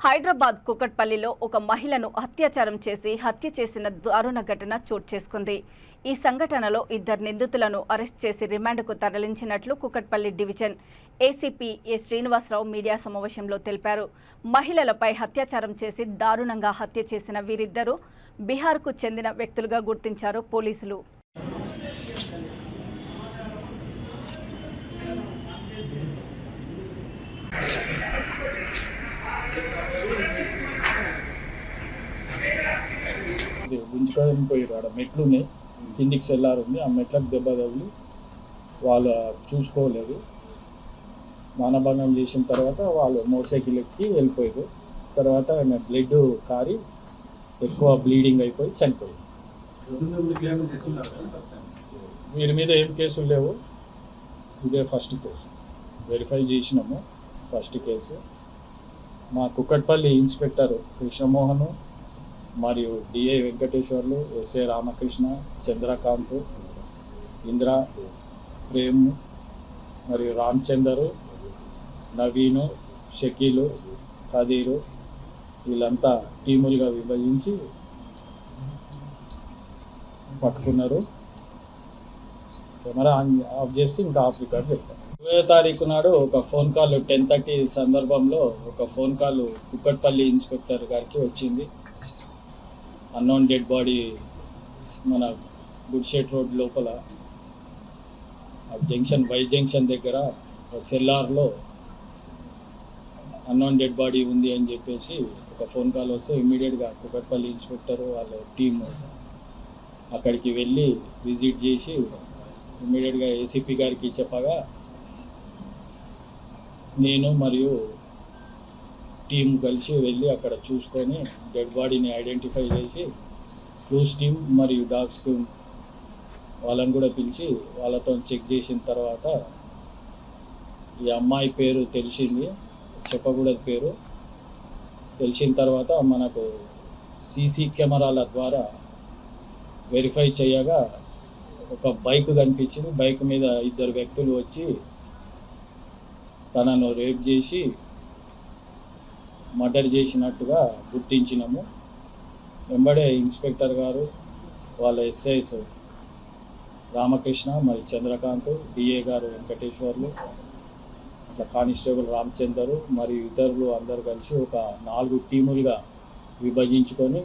హైదరాబాద్ కుకట్పల్లిలో ఒక మహిళను అత్యాచారం చేసి హత్య చేసిన దారుణ ఘటన చోటు చేసుకుంది. ఈ సంఘటనలో ఇద్దరు నిందితులను అరెస్ట్ చేసి రిమాండ్కు తరలించినట్లు Kukatpally division ACP A Srinivasarao media సమావేశంలో తెలిపారు. మహిళలపై అత్యాచారం చేసి దారుణంగా హత్య చేసిన వీరిద్దరూ బీహార్కు చెందిన వ్యక్తులుగా గుర్తించారు పోలీసులు. గుంజుకొని పోయారు. ఆడ మెట్లు ఉన్నాయి, కిందికి సెల్లార్ ఉంది. ఆ మెట్లకు దెబ్బ తగిలి వాళ్ళు చూసుకోలేదు. మానభంగం చేసిన తర్వాత వాళ్ళు మోటార్ సైకిల్ ఎక్కి వెళ్ళిపోయారు. తర్వాత బ్లడ్ కారి ఎక్కువ బ్లీడింగ్ అయిపోయి చనిపోయారు. వీరి మీద ఏం కేసులు లేవు, ఇదే ఫస్ట్ కేసు. వెరిఫై చేసినాము ఫస్ట్ కేసు. మా కుకట్పల్లి ఇన్స్పెక్టర్ కృష్ణమోహన్ మరియు డిఐ వెంకటేశ్వర్లు, ఎస్ఏ రామకృష్ణ, చంద్రకాంత్, ఇంద్ర, ప్రేమ్ మరియు రామచందరు, నవీను, షకీలు, ఖదీరు వీళ్ళంతా టీములుగా విభజించి పట్టుకున్నారు. కెమెరా ఆఫ్ చేసి ఇంకా ఆఫ్ రికార్డ్ పెట్టారు. 20వ తారీఖు నాడు ఒక ఫోన్ కాల్ 10:30 సందర్భంలో ఒక ఫోన్ కాల్ కుకట్పల్లి ఇన్స్పెక్టర్ గారికి వచ్చింది. అన్నోన్ డెడ్ బాడీ మన గుడ్షెట్ రోడ్ లోపల జంక్షన్ వై జంక్షన్ దగ్గర సెల్లార్లో అన్నోన్ డెడ్ బాడీ ఉంది అని చెప్పేసి ఒక ఫోన్ కాల్ వస్తే ఇమ్మీడియట్గా కుకట్పల్లి ఇన్స్పెక్టర్ వాళ్ళ టీం అక్కడికి వెళ్ళి విజిట్ చేసి ఇమ్మీడియట్గా ఏసీపీ గారికి చెప్పగా నేను మరియు టీం కలిసి వెళ్ళి అక్కడ చూసుకొని డెడ్ బాడీని ఐడెంటిఫై చేసి క్లూస్ టీం మరియు డాగ్స్ టీం వాళ్ళని కూడా పిలిచి వాళ్ళతో చెక్ చేసిన తర్వాత ఈ అమ్మాయి పేరు తెలిసింది, చెప్పకూడదు పేరు. తెలిసిన తర్వాత మనకు సీసీ కెమెరాల ద్వారా వెరిఫై చేయగా ఒక బైక్ కనిపించింది. బైక్ మీద ఇద్దరు వ్యక్తులు వచ్చి తనను రేప్ చేసి మర్డర్ చేసినట్టుగా గుర్తించినాము. వెంబడే ఇన్స్పెక్టర్ గారు, వాళ్ళ ఎస్ఐస్ రామకృష్ణ మరి చంద్రకాంత్, డిఏ గారు వెంకటేశ్వర్లు, అట్లా కానిస్టేబుల్ రామచందరు మరియు ఇతరులు అందరూ కలిసి ఒక 4 టీములుగా విభజించుకొని